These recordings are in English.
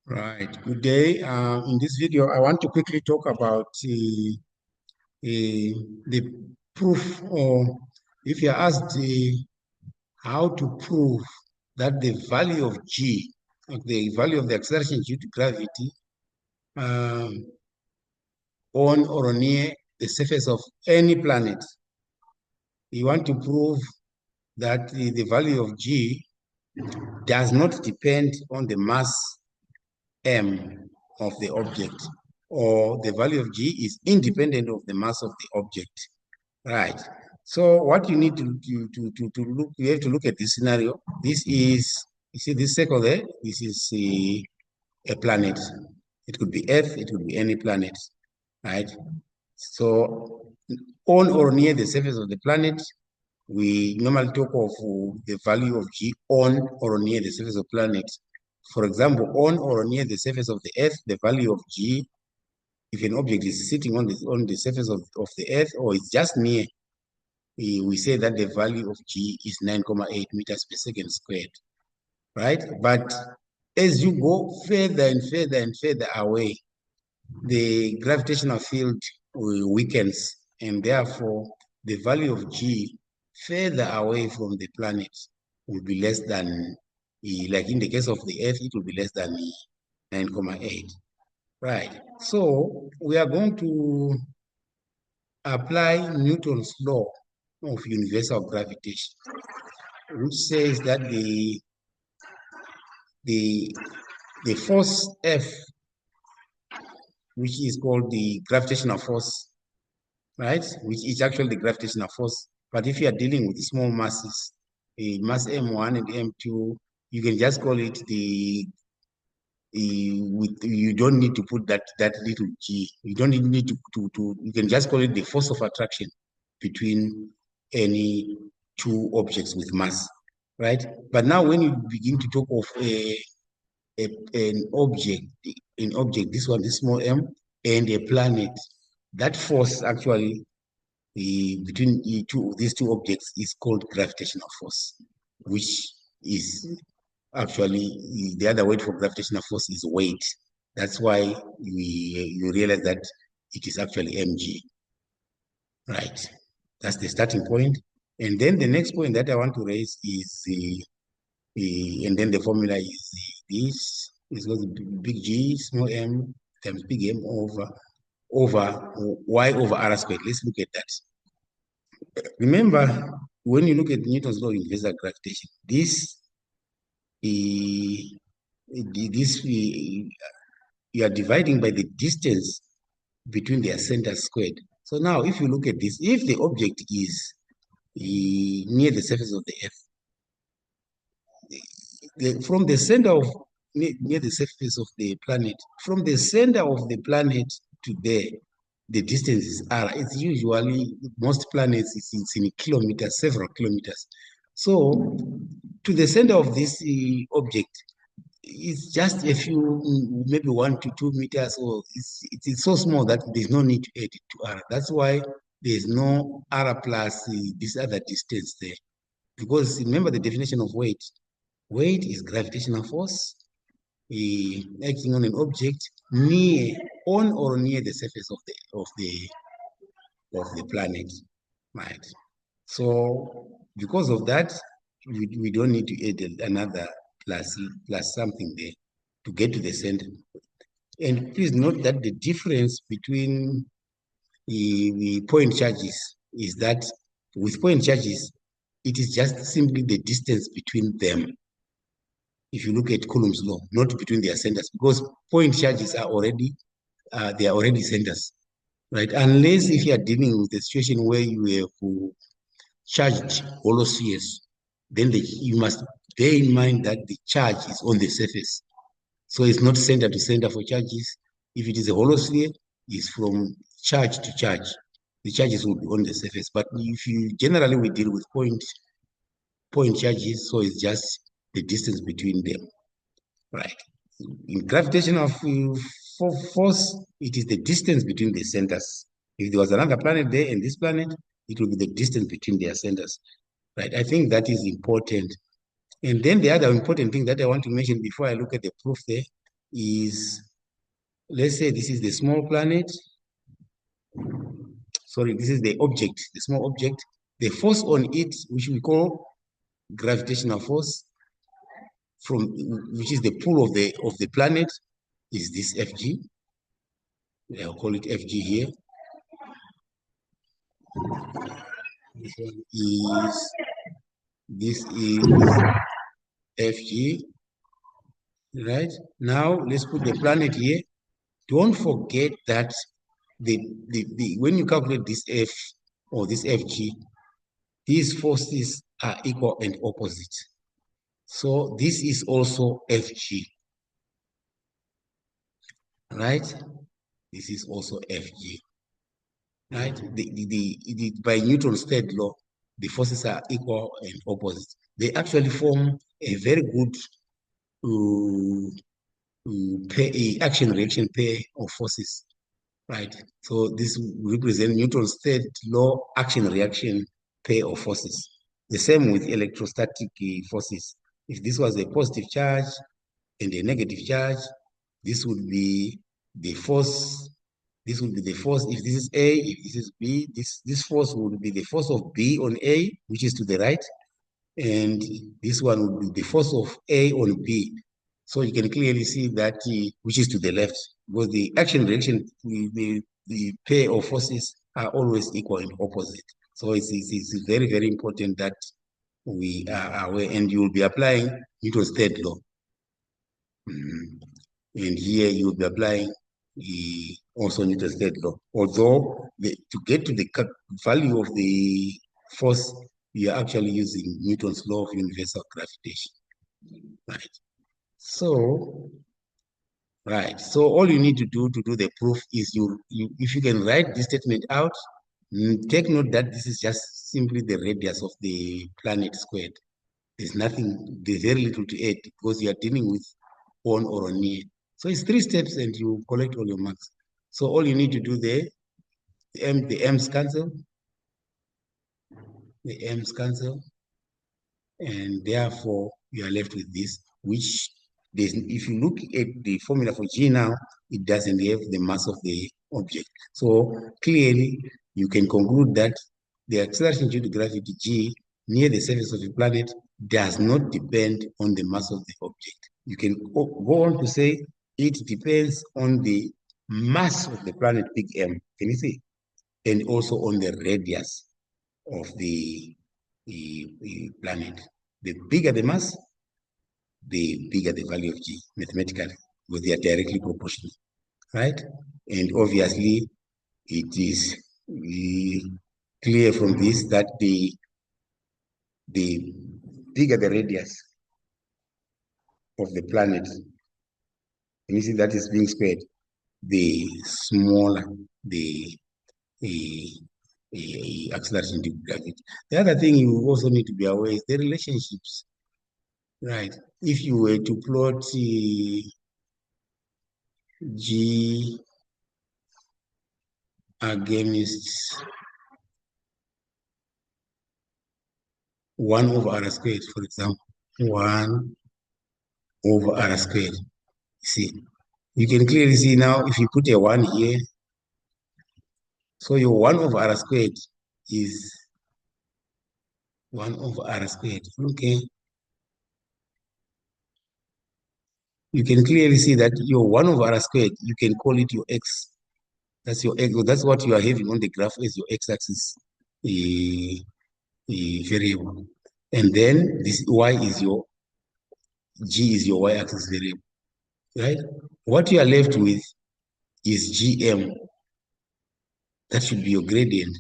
Right. Good day. In this video, I want to quickly talk about the proof, or if you're asked how to prove that the value of G, like the value of the acceleration due to gravity, um, on or near the surface of any planet, you want to prove that the value of G does not depend on the mass m of the object, or the value of G is independent of the mass of the object. Right. So what you need to look, you have to look at this scenario. This is, you see this circle there? This is a planet. It could be Earth, it could be any planet, right? So on or near the surface of the planet, we normally talk of the value of G on or near the surface of the planet. For example, on or near the surface of the Earth, the value of G, if an object is sitting on the surface of the Earth, or it's just near, we say that the value of G is 9.8 meters per second squared, right? But as you go further and further and further away, the gravitational field weakens, and therefore the value of G further away from the planet will be less than, like in the case of the Earth, it will be less than 9.8. Right. So we are going to apply Newton's law of universal gravitation, which says that the the force F, which is called the gravitational force, right? Which is actually the gravitational force. But if you are dealing with small masses, mass M1 and M2, you can just call it you don't need to put that little g. You don't need to you can just call it the force of attraction between any two objects with mass, right? But now when you begin to talk of an object, this one, this small m, and a planet, that force actually between these two objects is called gravitational force, which is actually the other word for gravitational force is weight. That's why you realize that it is actually mg, right? That's the starting point. And then the next point that I want to raise is and then the formula is this is equal to big G small m times big M over y over r squared. Let's look at that. Remember, when you look at Newton's law of universal gravitation, you are dividing by the distance between their centers squared. So now, if you look at this, if the object is near the surface of the Earth, from the center of near the surface of the planet, from the center of the planet to there, the distance is r. It's usually, most planets, it's in kilometers, several kilometers. So to the center of this object, it's just a few, maybe 1 to 2 meters, or it's so small that there's no need to add it to r. That's why there's no r plus this other distance there. Because remember the definition of weight. Weight is gravitational force acting on an object on or near the surface of the planet, right? So because of that, we don't need to add another plus something there to get to the center. And please note that the difference between the point charges is that with point charges, it is just simply the distance between them. If you look at Coulomb's law, not between their centers, because point charges are already they are already centers, right? Unless if you are dealing with a situation where you have charged hollow spheres, then you must bear in mind that the charge is on the surface. So it's not center to center for charges. If it is a hollow sphere, it's from charge to charge. The charges will be on the surface. But if you generally we deal with point charges, so it's just the distance between them, right? In gravitational force, it is the distance between the centers. If there was another planet there and this planet, it will be the distance between their centers, right? I think that is important. And then the other important thing that I want to mention before I look at the proof there is, let's say this is the small planet. Sorry, this is the object, the small object. The force on it, which we call gravitational force, from which is the pull of the planet, is this Fg. I'll call it Fg here. This is Fg, right? Now let's put the planet here. Don't forget that when you calculate this F or this Fg, these forces are equal and opposite. So this is also Fg, right? This is also Fg, right? By Newton's third law, the forces are equal and opposite. They actually form a very good action-reaction pair of forces, right? So this represents Newton's third law action-reaction pair of forces. The same with electrostatic forces. If this was a positive charge and a negative charge, this would be the force. This would be the force. If this is A, if this is B, this force would be the force of B on A, which is to the right, and this one would be the force of A on B. So you can clearly see that which is to the left, because the action-reaction, the pair of forces are always equal and opposite. So it's very, very important that we are aware, and you will be applying Newton's third law. And here you will be applying also Newton's third law. Although to get to the value of the force, we are actually using Newton's law of universal gravitation. Right. So all you need to do the proof is if you can write this statement out, take note that this is just simply the radius of the planet squared. There's very little to add because you are dealing with on or near. So it's 3 steps and you collect all your marks. So all you need to do there, the m's cancel, and therefore you are left with this, which if you look at the formula for G now, it doesn't have the mass of the object. So clearly you can conclude that the acceleration due to gravity G near the surface of the planet does not depend on the mass of the object. You can go on to say it depends on the mass of the planet, big M, can you see? And also on the radius of the planet. The bigger the mass, the bigger the value of G mathematically, because they are directly proportional, right? And obviously, it is clear from this that the bigger the radius of the planet, and you see that is being squared, the smaller the acceleration due to gravity. The other thing you also need to be aware is the relationships, right? If you were to plot G against 1 over r squared, for example, 1 over r squared. See, you can clearly see now if you put a 1 here, so your 1 over r squared is 1 over r squared. Okay. You can clearly see that your 1 over r squared, you can call it your x. That's your x. That's what you are having on the graph as your x-axis variable. And then this y is your G is your y-axis variable, right? What you are left with is Gm. That should be your gradient.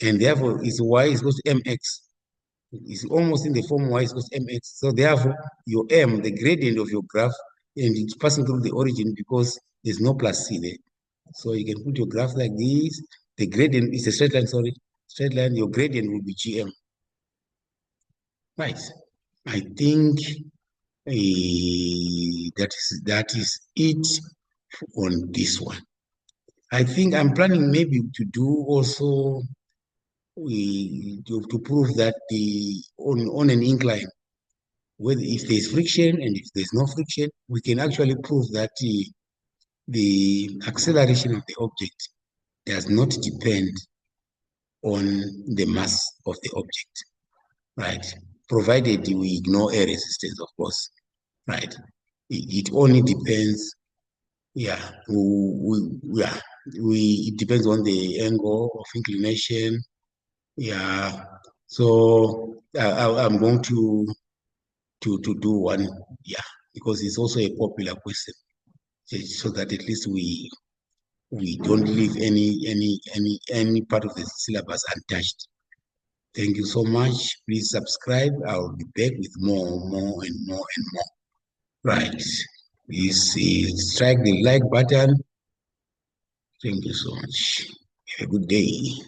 And therefore, is y is equal to mx. It's almost in the form y is equal to mx. So therefore, your m, the gradient of your graph, and it's passing through the origin because there's no plus c there. So you can put your graph like this. The gradient is a straight line, sorry. Straight line, your gradient will be Gm. Right. I think that is it on this one. I think I'm planning maybe to do also to prove that on an incline, whether if there's friction and if there's no friction, we can actually prove that the acceleration of the object does not depend on the mass of the object, right? Provided we ignore air resistance, of course, right? It only depends, yeah, it depends on the angle of inclination, yeah. So I'm going to do one, yeah, because it's also a popular question, so that at least we don't leave any part of the syllabus untouched. Thank you so much. Please subscribe. I'll be back with more and more and more. Right. Please strike the like button. Thank you so much. Have a good day.